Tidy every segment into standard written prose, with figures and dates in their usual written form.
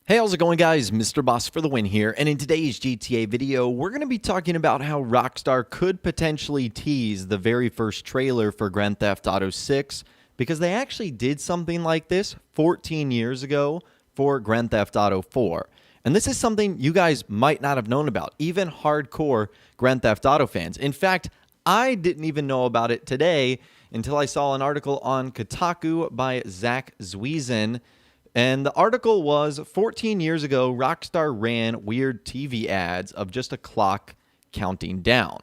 Hey, how's it going, guys? Mr. Boss for the win here, and in today's GTA video, we're going to be talking about how Rockstar could potentially tease the very first trailer for Grand Theft Auto 6, because they actually did something like this 14 years ago for Grand Theft Auto 4. And this is something you guys might not have known about, even hardcore Grand Theft Auto fans. In fact, I didn't even know about it today until I saw an article on Kotaku by Zach Zwiesen. And the article was 14 years ago, Rockstar ran weird TV ads of just a clock counting down.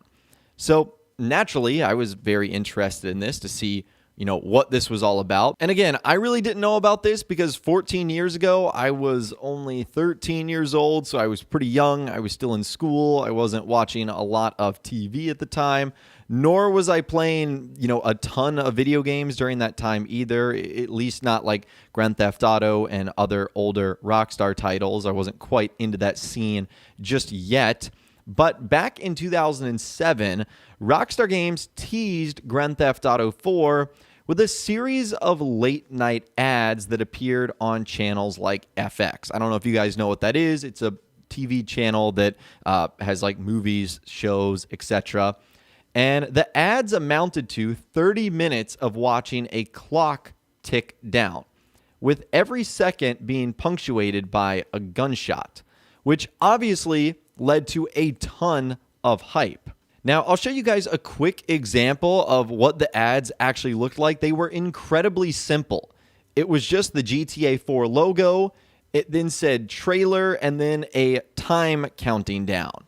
So naturally, I was very interested in this to see, what this was all about. And again, I really didn't know about this because 14 years ago, I was only 13 years old. So I was pretty young. I was still in school. I wasn't watching a lot of TV at the time, nor was I playing, a ton of video games during that time either, at least not like Grand Theft Auto and other older Rockstar titles. I wasn't quite into that scene just yet. But back in 2007, Rockstar Games teased Grand Theft Auto 4 with a series of late-night ads that appeared on channels like FX. I don't know if you guys know what that is. It's a TV channel that has like movies, shows, etc. And the ads amounted to 30 minutes of watching a clock tick down, with every second being punctuated by a gunshot, which obviously led to a ton of hype. Now, I'll show you guys a quick example of what the ads actually looked like. They were incredibly simple. It was just the GTA 4 logo. It then said trailer and then a time counting down.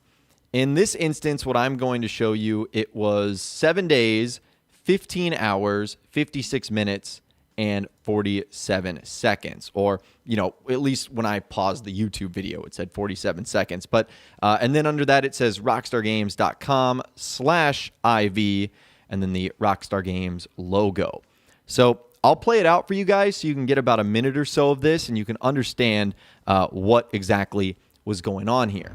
In this instance, what I'm going to show you, it was 7 days, 15 hours, 56 minutes, and 47 seconds. Or, at least when I paused the YouTube video, it said 47 seconds. But, and then under that, it says rockstargames.com/IV, and then the Rockstar Games logo. So I'll play it out for you guys so you can get about a minute or so of this and you can understand what exactly was going on here.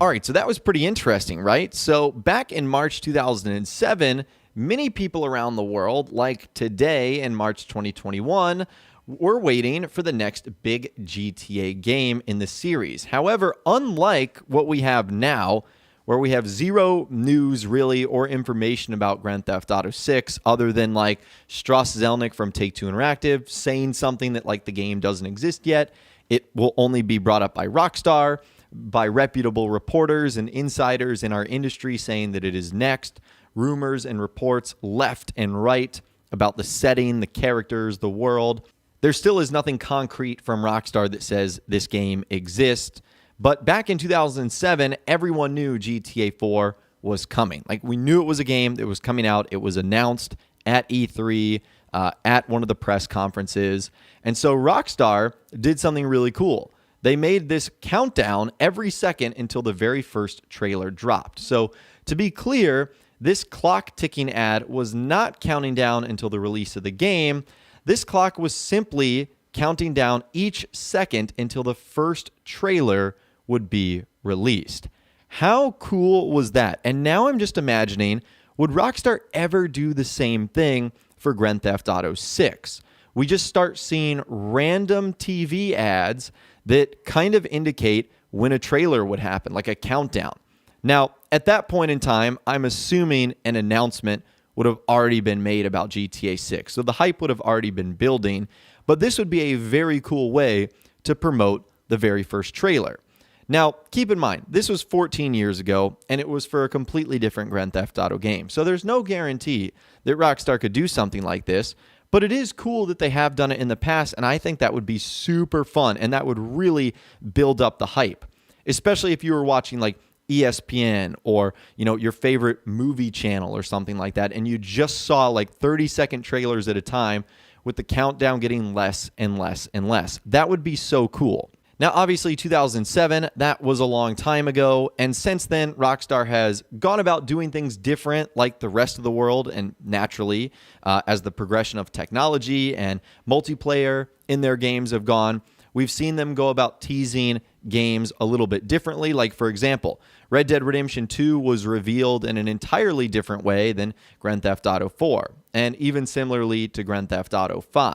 All right, so that was pretty interesting, right? So back in March 2007, many people around the world, like today in March 2021, were waiting for the next big GTA game in the series. However, unlike what we have now, where we have zero news really or information about Grand Theft Auto 6 other than like Strauss Zelnick from Take-Two Interactive saying something that like the game doesn't exist yet, it will only be brought up by Rockstar, by reputable reporters and insiders in our industry saying that it is next, rumors and reports left and right about the setting, the characters, the world. There still is nothing concrete from Rockstar that says this game exists. But back in 2007, everyone knew GTA 4 was coming. Like, we knew it was a game that was coming out. It was announced at E3, at one of the press conferences. And so Rockstar did something really cool. They made this countdown every second until the very first trailer dropped. So to be clear, this clock ticking ad was not counting down until the release of the game. This clock was simply counting down each second until the first trailer would be released. How cool was that? And now I'm just imagining, would Rockstar ever do the same thing for Grand Theft Auto 6? We just start seeing random TV ads that kind of indicate when a trailer would happen, like a countdown. Now, at that point in time, I'm assuming an announcement would have already been made about GTA 6. So the hype would have already been building, but this would be a very cool way to promote the very first trailer. Now, keep in mind, this was 14 years ago, and it was for a completely different Grand Theft Auto game. So there's no guarantee that Rockstar could do something like this, but it is cool that they have done it in the past, and I think that would be super fun, and that would really build up the hype, especially if you were watching like ESPN or, your favorite movie channel or something like that, and you just saw like 30-second trailers at a time with the countdown getting less and less and less. That would be so cool. Now, obviously, 2007, that was a long time ago, and since then, Rockstar has gone about doing things different like the rest of the world, and naturally, as the progression of technology and multiplayer in their games have gone, we've seen them go about teasing games a little bit differently. Like, for example, Red Dead Redemption 2 was revealed in an entirely different way than Grand Theft Auto 4, and even similarly to Grand Theft Auto 5.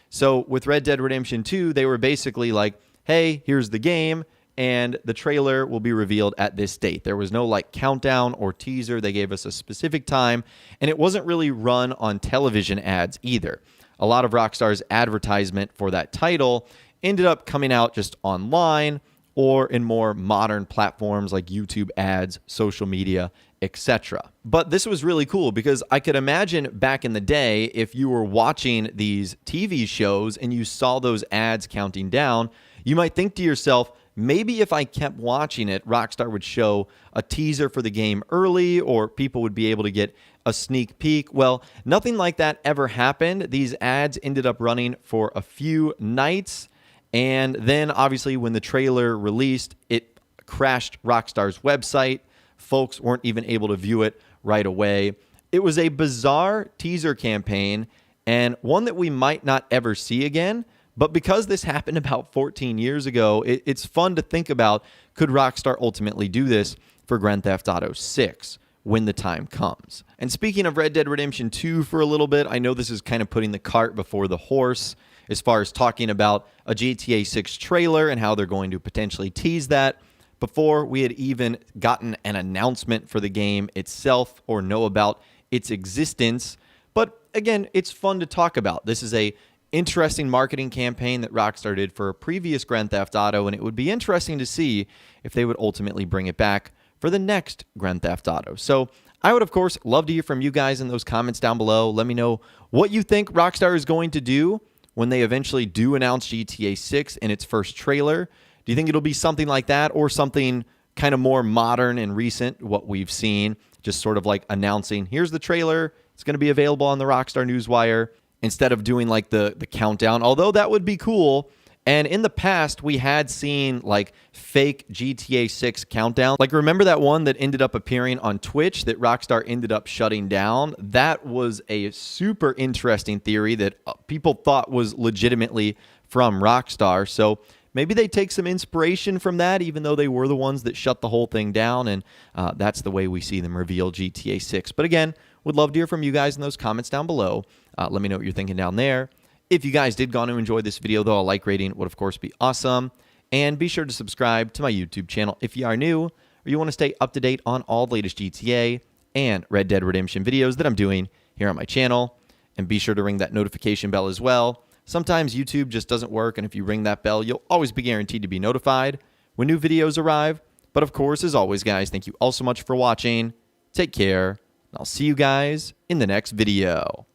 So with Red Dead Redemption 2, they were basically like, hey, here's the game, and the trailer will be revealed at this date. There was no like countdown or teaser. They gave us a specific time, and it wasn't really run on television ads either. A lot of Rockstar's advertisement for that title ended up coming out just online or in more modern platforms like YouTube ads, social media, etc. But this was really cool because I could imagine back in the day, if you were watching these TV shows and you saw those ads counting down, you might think to yourself, maybe if I kept watching it, Rockstar would show a teaser for the game early, or people would be able to get a sneak peek. Well, nothing like that ever happened. These ads ended up running for a few nights, and then obviously when the trailer released, it crashed Rockstar's website. Folks weren't even able to view it right away. It was a bizarre teaser campaign, and one that we might not ever see again. But because this happened about 14 years ago, it's fun to think about, could Rockstar ultimately do this for Grand Theft Auto 6 when the time comes? And speaking of Red Dead Redemption 2 for a little bit, I know this is kind of putting the cart before the horse as far as talking about a GTA 6 trailer and how they're going to potentially tease that before we had even gotten an announcement for the game itself or know about its existence. But again, it's fun to talk about. This is a interesting marketing campaign that Rockstar did for a previous Grand Theft Auto, and it would be interesting to see if they would ultimately bring it back for the next Grand Theft Auto. So I would, of course, love to hear from you guys in those comments down below. Let me know what you think Rockstar is going to do when they eventually do announce GTA 6 in its first trailer. Do you think it'll be something like that, or something kind of more modern and recent, what we've seen, just sort of like announcing, here's the trailer, it's going to be available on the Rockstar Newswire, instead of doing like the countdown, although that would be cool. And in the past, we had seen like fake GTA 6 countdown. Like, remember that one that ended up appearing on Twitch that Rockstar ended up shutting down? That was a super interesting theory that people thought was legitimately from Rockstar. So maybe they take some inspiration from that, even though they were the ones that shut the whole thing down. And that's the way we see them reveal GTA 6. But again, would love to hear from you guys in those comments down below. Let me know what you're thinking down there. If you guys did go on to enjoy this video, though, a like rating would, of course, be awesome. And be sure to subscribe to my YouTube channel if you are new, or you want to stay up to date on all the latest GTA and Red Dead Redemption videos that I'm doing here on my channel. And be sure to ring that notification bell as well. Sometimes YouTube just doesn't work, and if you ring that bell, you'll always be guaranteed to be notified when new videos arrive. But of course, as always, guys, thank you all so much for watching. Take care, and I'll see you guys in the next video.